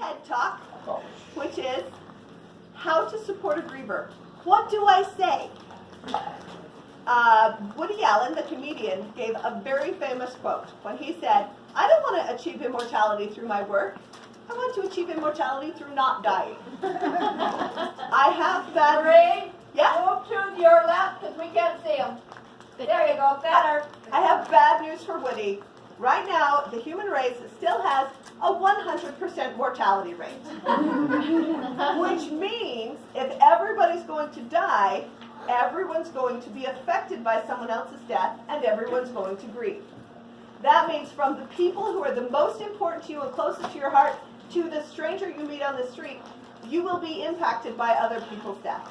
TED Talk, which is how to support a griever. What do I say? Woody Allen, the comedian, gave a very famous quote when he said, I don't want to achieve immortality through my work. I want to achieve immortality through not dying. I have bad... Ray, yeah? move to your left because we can't see them. There you go, better. I have bad news for Woody. Right now, the human race still has a 100% mortality rate. Which means if everybody's going to die, everyone's going to be affected by someone else's death, and everyone's going to grieve. That means from the people who are the most important to you and closest to your heart to the stranger you meet on the street, you will be impacted by other people's deaths.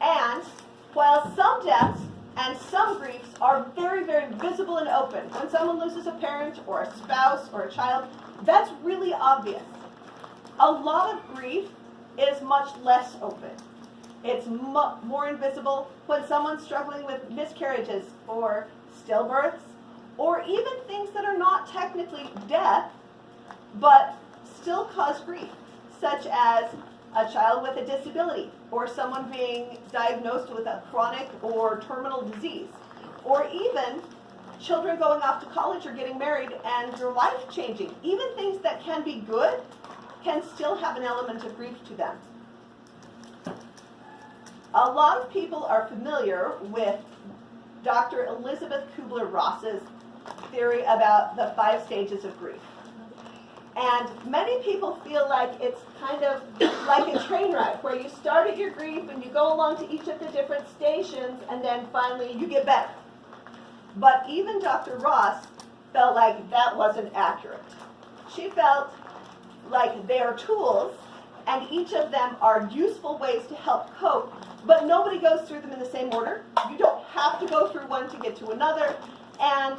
And while some deaths and some griefs are very, very visible and open, when someone loses a parent or a spouse or a child, that's really obvious. A lot of grief is much less open. It's more invisible when someone's struggling with miscarriages or stillbirths, or even things that are not technically death, but still cause grief, such as a child with a disability, or someone being diagnosed with a chronic or terminal disease, or even children going off to college or getting married and your life changing. Even things that can be good can still have an element of grief to them. A lot of people are familiar with Dr. Elizabeth Kubler-Ross's theory about the 5 stages of grief. And many people feel like it's kind of like a train ride, where you start at your grief and you go along to each of the different stations, and then finally you get better. But even Dr. Ross felt like that wasn't accurate. She felt like they are tools, and each of them are useful ways to help cope, but nobody goes through them in the same order. You don't have to go through one to get to another, and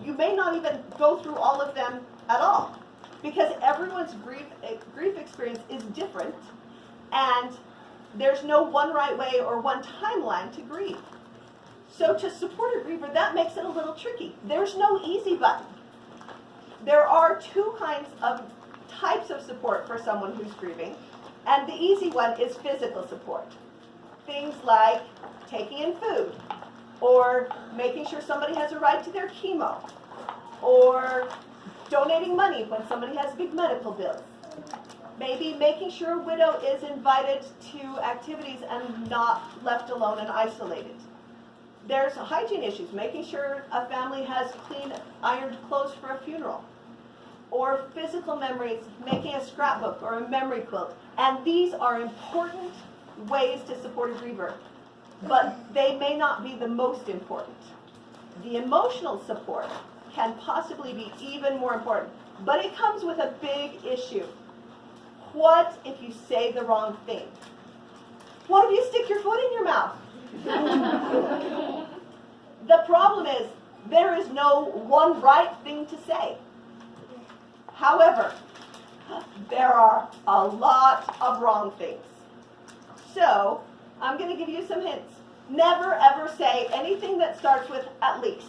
you may not even go through all of them at all, because everyone's grief experience is different, and there's no one right way or one timeline to grieve. So to support a griever, that makes it a little tricky. There's no easy button. There are 2 types of support for someone who's grieving, and the easy one is physical support. Things like taking in food, or making sure somebody has a ride to their chemo, or donating money when somebody has big medical bills. Maybe making sure a widow is invited to activities and not left alone and isolated. There's hygiene issues, making sure a family has clean, ironed clothes for a funeral. Or physical memories, making a scrapbook or a memory quilt. And these are important ways to support a griever, but they may not be the most important. The emotional support can possibly be even more important, but it comes with a big issue. What if you say the wrong thing? What if you stick your foot in your mouth? The problem is, there is no one right thing to say. However, there are a lot of wrong things. So, I'm going to give you some hints. Never ever say anything that starts with at least.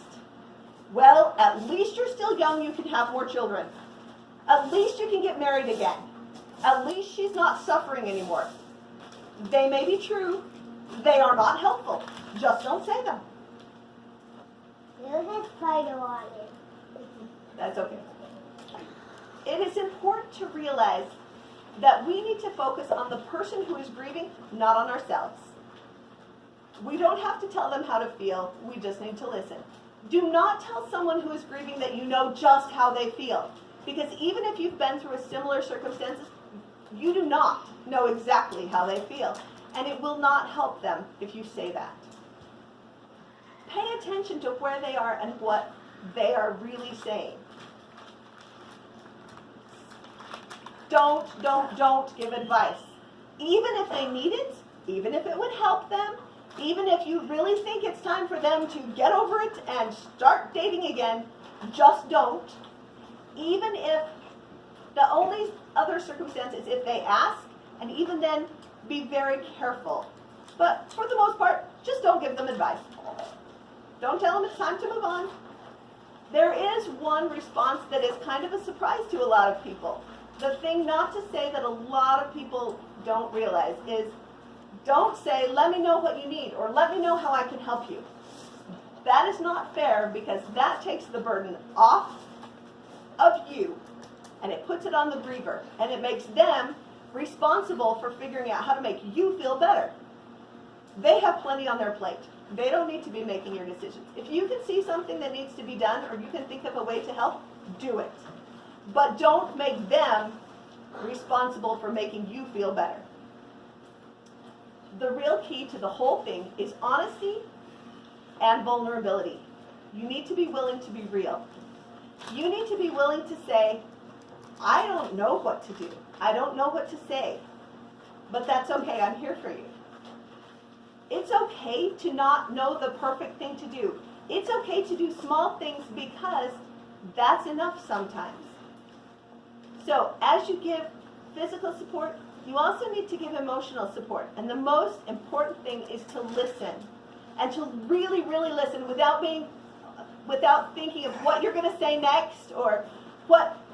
Well, at least you're still young, you can have more children. At least you can get married again. At least she's not suffering anymore. They may be true. They are not helpful. Just don't say them. That's okay. It is important to realize that we need to focus on the person who is grieving, not on ourselves. We don't have to tell them how to feel. We just need to listen. Do not tell someone who is grieving that you know just how they feel, because even if you've been through a similar circumstances, you do not know exactly how they feel, and it will not help them if you say that. Pay attention to where they are and what they are really saying. Don't give advice. Even if they need it, even if it would help them, even if you really think it's time for them to get over it and start dating again, just don't. Even if the only other circumstance is if they ask, and even then, be very careful. But for the most part, just don't give them advice. Don't tell them it's time to move on. There is one response that is kind of a surprise to a lot of people. the thing not to say that a lot of people don't realize is, don't say, let me know what you need, or let me know how I can help you. That is not fair, because that takes the burden off of you, and it puts it on the griever, and it makes them responsible for figuring out how to make you feel better. They have plenty on their plate. They don't need to be making your decisions. If you can see something that needs to be done, or you can think of a way to help, do it. But don't make them responsible for making you feel better. The real key to the whole thing is honesty and vulnerability. You need to be willing to be real. You need to be willing to say, I don't know what to do. I don't know what to say. But that's okay, I'm here for you. It's okay to not know the perfect thing to do. It's okay to do small things, because that's enough sometimes. So as you give physical support, you also need to give emotional support. And the most important thing is to listen. And to really, really listen without thinking of what you're going to say next, or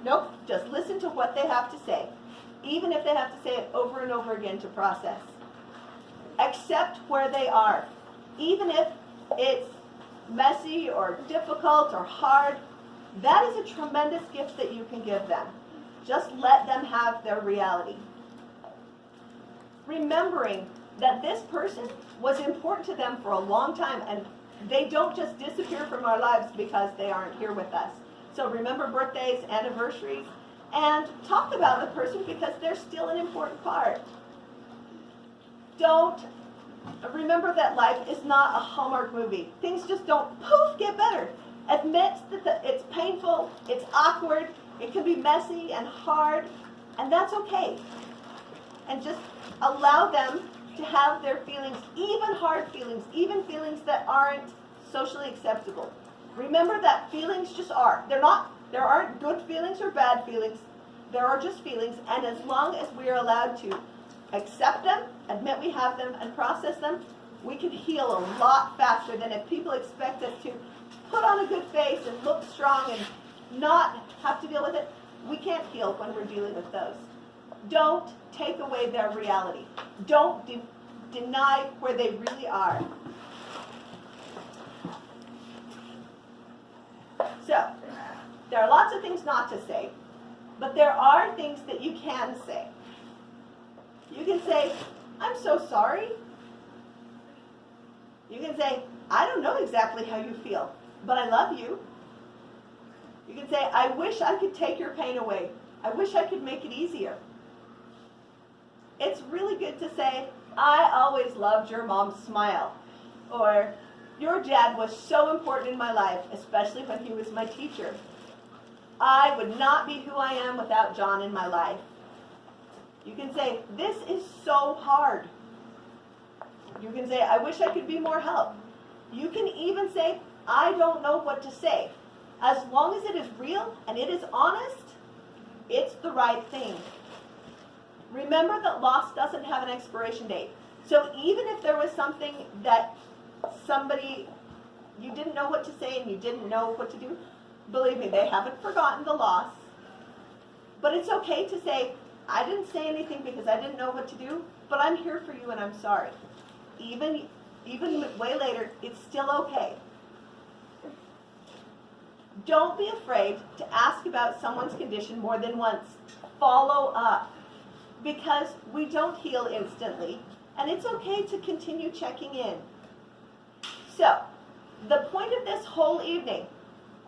nope, just listen to what they have to say. Even if they have to say it over and over again to process. Accept where they are. Even if it's messy or difficult or hard, that is a tremendous gift that you can give them. Just let them have their reality. Remembering that this person was important to them for a long time, and they don't just disappear from our lives because they aren't here with us. So remember birthdays, anniversaries, and talk about the person, because they're still an important part. Remember that life is not a Hallmark movie. Things just don't, poof, get better. Admit that it's painful, it's awkward, it can be messy and hard, and that's okay. And just allow them to have their feelings, even hard feelings, even feelings that aren't socially acceptable. Remember that feelings just are. There aren't good feelings or bad feelings. There are just feelings, and as long as we are allowed to accept them, admit we have them, and process them, we can heal a lot faster than if people expect us to put on a good face and look strong and not have to deal with it. We can't heal when we're dealing with those. Don't take away their reality. Don't deny where they really are. So, there are lots of things not to say, but there are things that you can say. You can say, I'm so sorry. You can say, I don't know exactly how you feel, but I love you. You can say, I wish I could take your pain away. I wish I could make it easier. It's really good to say, I always loved your mom's smile. Or, your dad was so important in my life, especially when he was my teacher. I would not be who I am without John in my life. You can say, this is so hard. You can say, I wish I could be more help. You can even say, I don't know what to say. As long as it is real and it is honest, it's the right thing. Remember that loss doesn't have an expiration date. So even if there was something that you didn't know what to say and you didn't know what to do, believe me, they haven't forgotten the loss. But it's okay to say, I didn't say anything because I didn't know what to do, but I'm here for you and I'm sorry. Even way later, it's still okay. Don't be afraid to ask about someone's condition more than once. Follow up. Because we don't heal instantly, and it's okay to continue checking in. So, the point of this whole evening,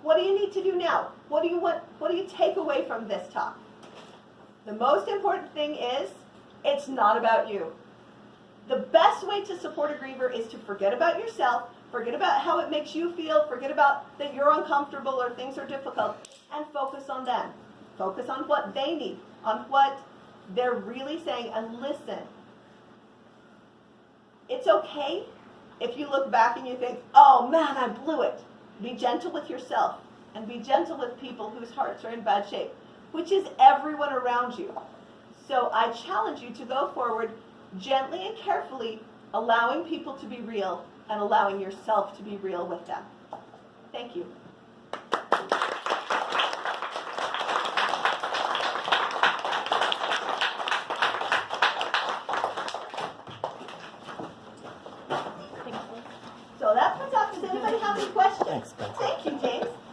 what do you need to do now? What do you take away from this talk? The most important thing is, it's not about you. The best way to support a griever is to forget about yourself, forget about how it makes you feel, forget about that you're uncomfortable or things are difficult, and focus on them. Focus on what they need, on what they're really saying, and listen. It's okay if you look back and you think, oh man, I blew it. Be gentle with yourself, and be gentle with people whose hearts are in bad shape, which is everyone around you. So I challenge you to go forward gently and carefully, allowing people to be real and allowing yourself to be real with them. Thank you. So that puts off, does anybody have any questions? Thanks, Betsy. Thank you, James.